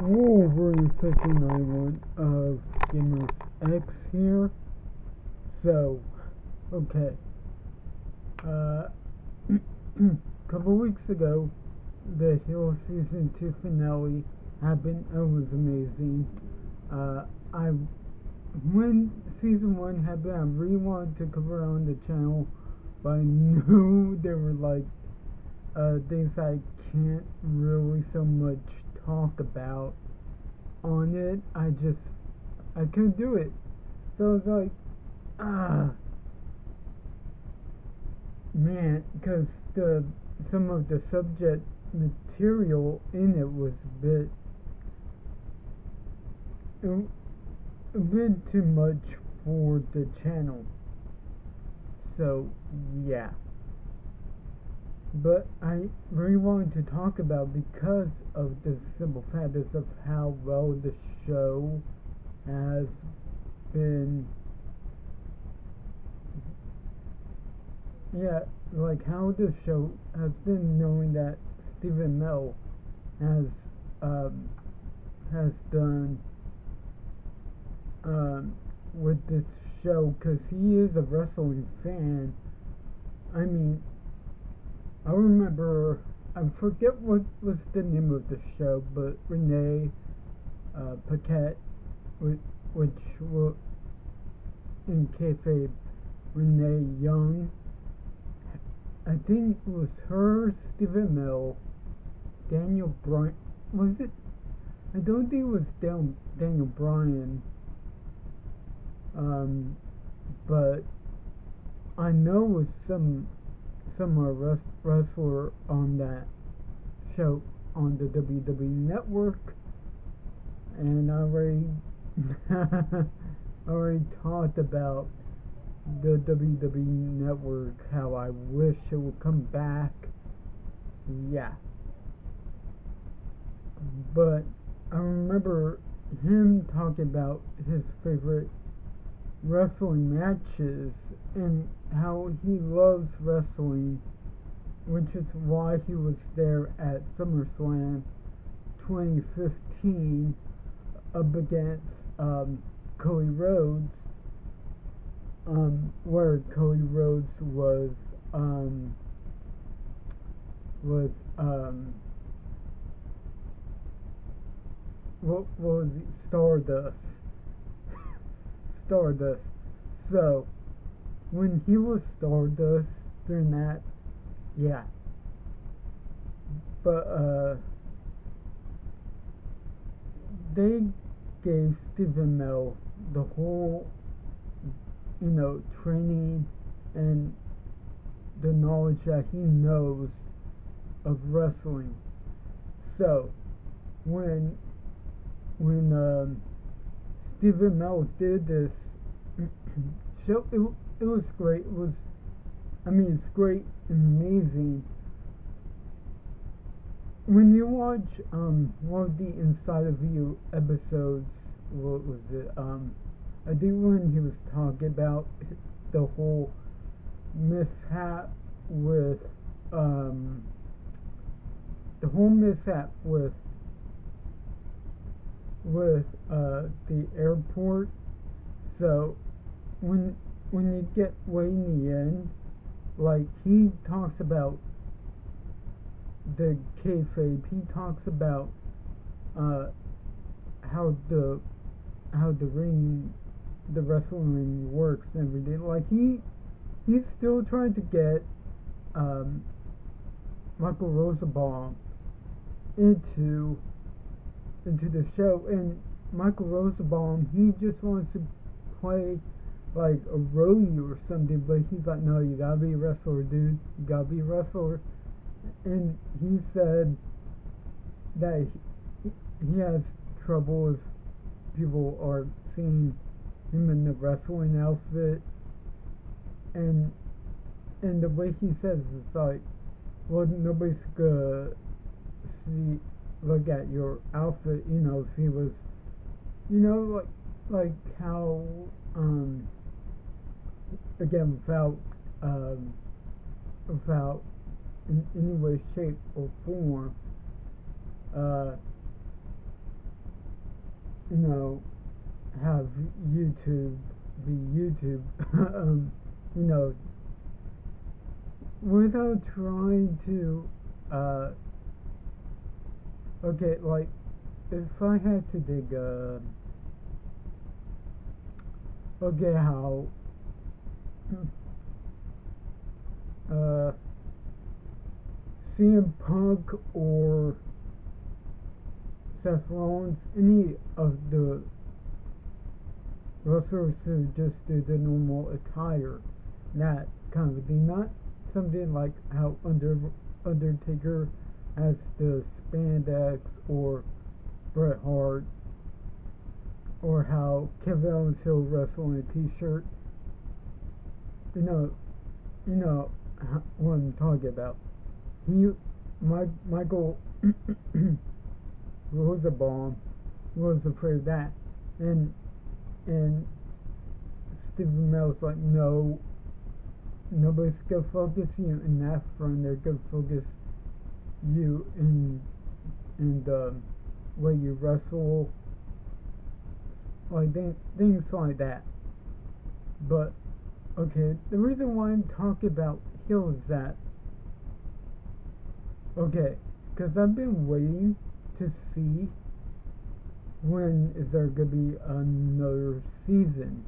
Wolverine 59 of Gamers X here. So, okay. Uh, couple weeks ago, the Hill Season 2 finale happened. It was amazing. I when Season 1 happened, I really wanted to cover it on the channel, but I knew there were things I can't really so much talk about on it. I couldn't do it. So I was like, man, because some of the subject material in it was a bit too much for the channel. So yeah. But I really wanted to talk about because of the simple fact of how well the show has been. Yeah, like how the show has been, knowing that Stephen Amell has has done with this show, because he is a wrestling fan. I mean, I remember, I forget what was the name of the show, but Renee Paquette, which will, in kayfabe, Renee Young, I think it was her, Stephen Amell, Daniel Bryan, was it? I don't think it was Daniel Bryan, but I know it was some wrestler on that show on the WWE Network, and I already talked about the WWE Network, how I wish it would come back. Yeah, but I remember him talking about his favorite wrestling matches and how he loves wrestling, which is why he was there at SummerSlam 2015 up against Cody Rhodes, where Cody Rhodes was what was he? Stardust. So when he was Stardust during that, yeah. But they gave Stephen Amell the whole, training and the knowledge that he knows of wrestling. So when Stephen Amell did this show, it was great. It's great and amazing. When you watch one of the Inside of You episodes, what was it? I think when he was talking about the whole mishap with the airport. So when you get way in the end, like, he talks about the kayfabe. He talks about how the wrestling ring works and everything. Like, he's still trying to get Michael Rosenbaum into the show, and Michael Rosenbaum, he just wants to play like a roadie or something, but he's like, no, you gotta be a wrestler, dude. You gotta be a wrestler. And he said that he has trouble if people are seeing him in the wrestling outfit, and the way he says it's like, well, nobody's gonna look at your outfit, if he was, like how, again, without in any way, shape, or form, you know, have YouTube be YouTube, you know, without trying to, uh, okay, like, if I had to dig, okay, how, uh, CM Punk or Seth Rollins, any of the wrestlers who just do the normal attire, that kind of thing, not something like how Undertaker has the spandex, or Bret Hart, or how Kevin Owens will wrestle in a t-shirt. You know, you know what I'm talking about. Michael Rosenbaum was afraid of that, and Stephen Amell's like, no, nobody's gonna focus you in that front. They're gonna focus you in the way you wrestle, like things like that. But okay, the reason why I'm talking about heel is that, okay, because I've been waiting to see when is there gonna be another season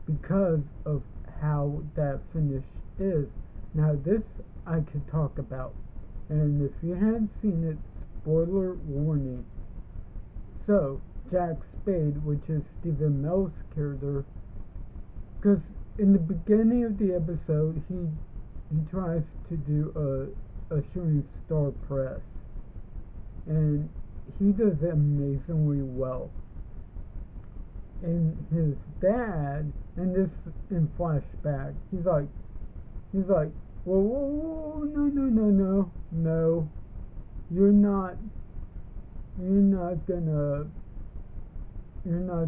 because of how that finish is. Now this I could talk about, and if you hadn't seen it, spoiler warning. So Jack Spade, which is Stephen Amell's character, because in the beginning of the episode he tries to do a shooting star press, and he does it amazingly well. And his dad, and this in flashback, he's like, whoa, whoa, whoa, no, you're not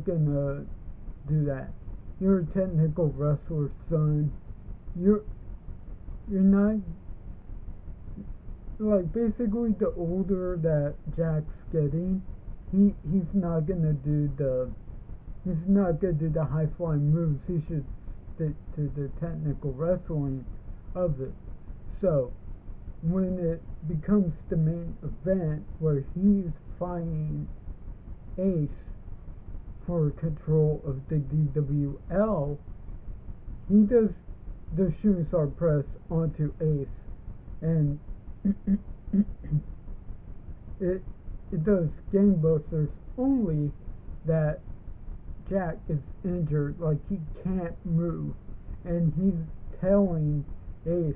gonna do that. You're a technical wrestler, son. You're not, like, basically the older that Jack's getting, he's not gonna do the high flying moves. He should stick to the technical wrestling of it. So when it becomes the main event where he's fighting Ace for control of the DWL, he does the shooting star press onto Ace, and it does gangbusters, only that Jack is injured, like he can't move, and he's telling Ace,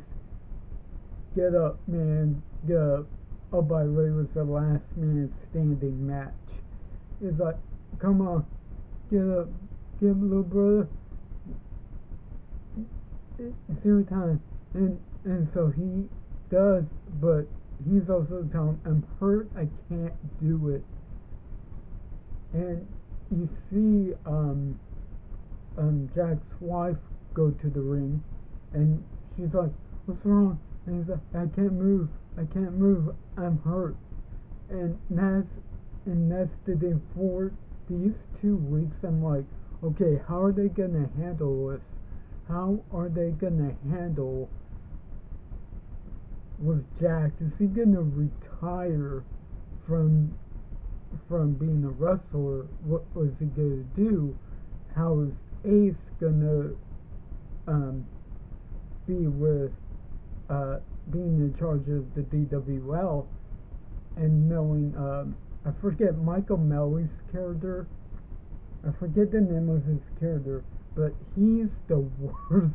get up, man, get up. Oh, by the way, it was the last man standing match. It's like, come on, get up, little brother. It's your time. And so he does, but he's also telling him, I'm hurt, I can't do it. And you see Jack's wife go to the ring, and she's like, what's wrong? And he's like, I can't move, I'm hurt. And that's the thing. For these 2 weeks, I'm like, okay, how are they gonna handle this? How are they gonna handle with Jack? Is he gonna retire from being a wrestler? What was he gonna do? How is Ace gonna be with being in charge of the DWL, and knowing I forget Michael Melly's character. I forget the name of his character, but he's the worst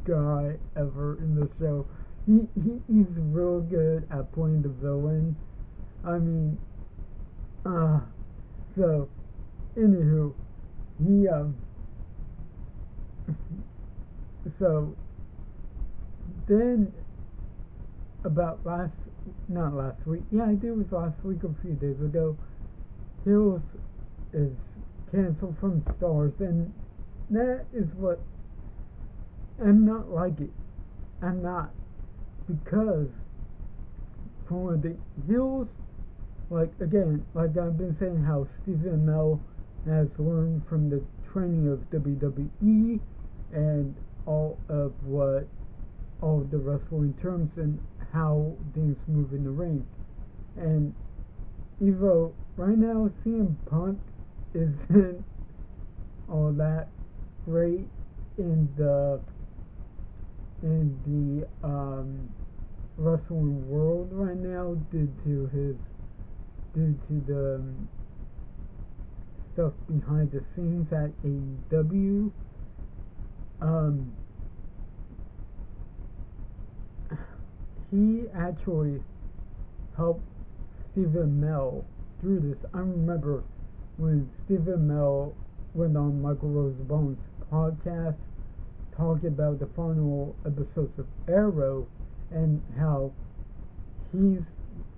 guy ever in the show. He's real good at playing the villain. I mean, so anywho, he so then about not last week, yeah, I think it was last week or a few days ago, Hills is canceled from STARZ, and that is what I'm not like it. I'm not, because for the Hills, like again, like I've been saying, how Stephen Amell has learned from the training of WWE and all of the wrestling terms and how things move in the ring. And Evo, right now, CM Punk isn't all that great in the wrestling world right now due to the stuff behind the scenes at AEW. Um, he actually helped Stephen Amell through this. I remember when Stephen Amell went on Michael Rosenbaum's podcast talking about the final episodes of Arrow and how he's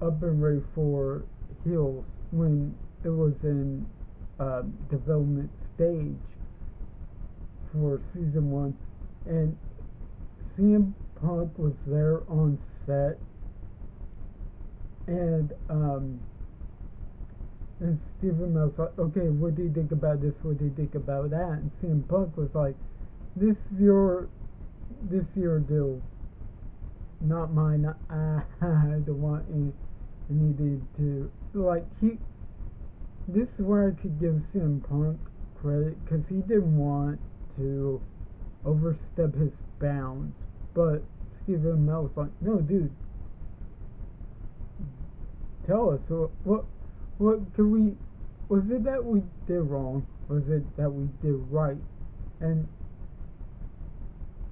up and ready for heels when it was in development stage for season 1, and CM Punk was there on set, and Stephen Amell was like, okay, what do you think about this? What do you think about that? And CM Punk was like, this is your deal, not mine. I don't want anything to like he. This is where I could give CM Punk credit because he didn't want to overstep his bounds, but Stephen Amell was like, no, dude, tell us what can we. Was it that we did wrong? Was it that we did right? And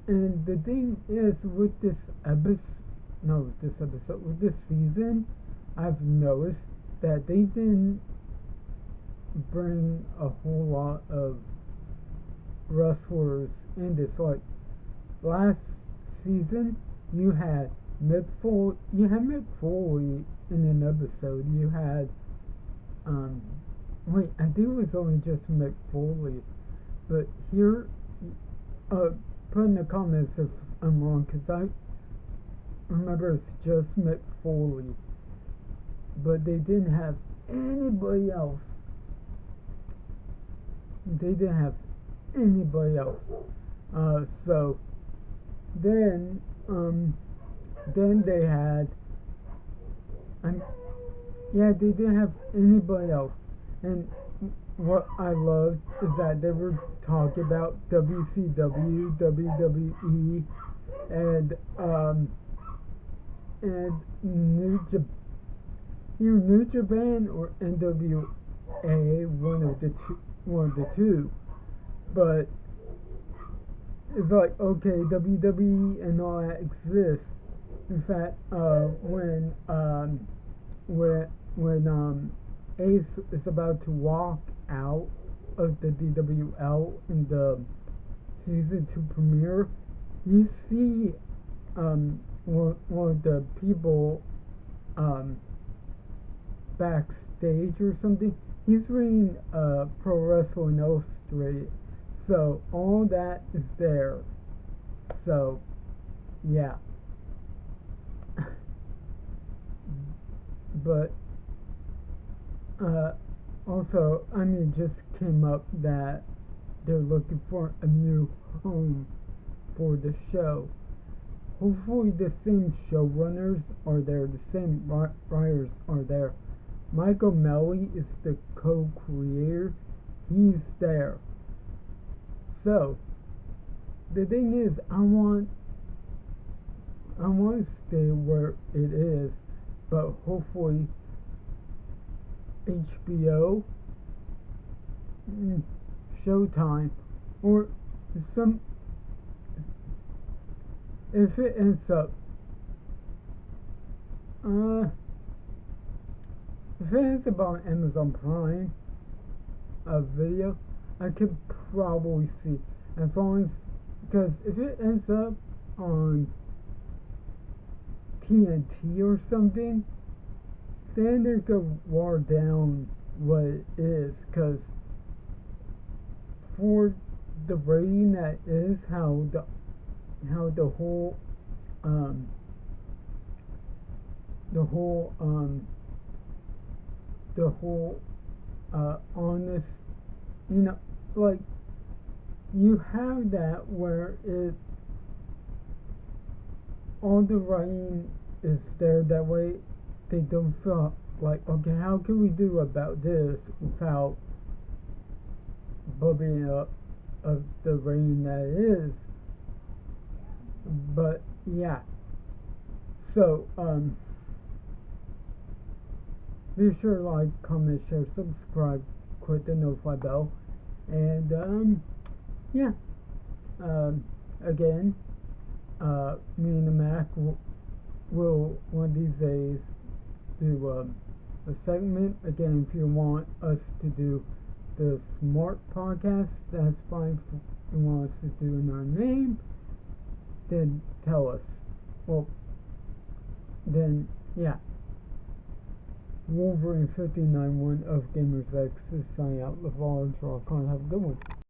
the thing is, with this with this season, I've noticed that they didn't bring a whole lot of wrestlers in this. Like last season, you had Mick Foley in an episode. You had wait, I think it was only just Mick Foley, but here, put in the comments if I'm wrong, because I remember it's just Mick Foley, but they didn't have anybody else. They didn't have anybody else. So then they had, they didn't have anybody else. And what I loved is that they were talking about WCW, WWE, and New Japan or NWA, one of the two. But it's like, okay, WWE and all that exists. In fact, when Ace is about to walk out of the DWL in the season 2 premiere, you see one of the people backstage or something. He's reading Pro Wrestling Illustrated, so all that is there. So yeah. But also, I mean, it just came up that they're looking for a new home for the show. Hopefully the same showrunners are there, the same writers are there. Michael Melly is the co-creator. He's there. So the thing is, I want to stay where it is, but hopefully HBO, Showtime, or some, if it ends up on Amazon Prime Video, I could probably see, as long as, because if it ends up on TNT or something, then they're gonna water down what it is, because for the rating that is, how the whole honest you know, like, you have that where all the writing is there, that way they don't feel like, okay, how can we do about this without bubbling up of the rain that it is. But yeah, so be sure to like, comment, share, subscribe, click the notify bell, and yeah, again, me and the Mack will one of these days do a segment again. If you want us to do the Smart Podcast, that's fine. If you want us to do in our name, then tell us. Well, then, yeah. Wolverine 59-1 of Gamers X is signing out. LeVar and Rock. Have a good one.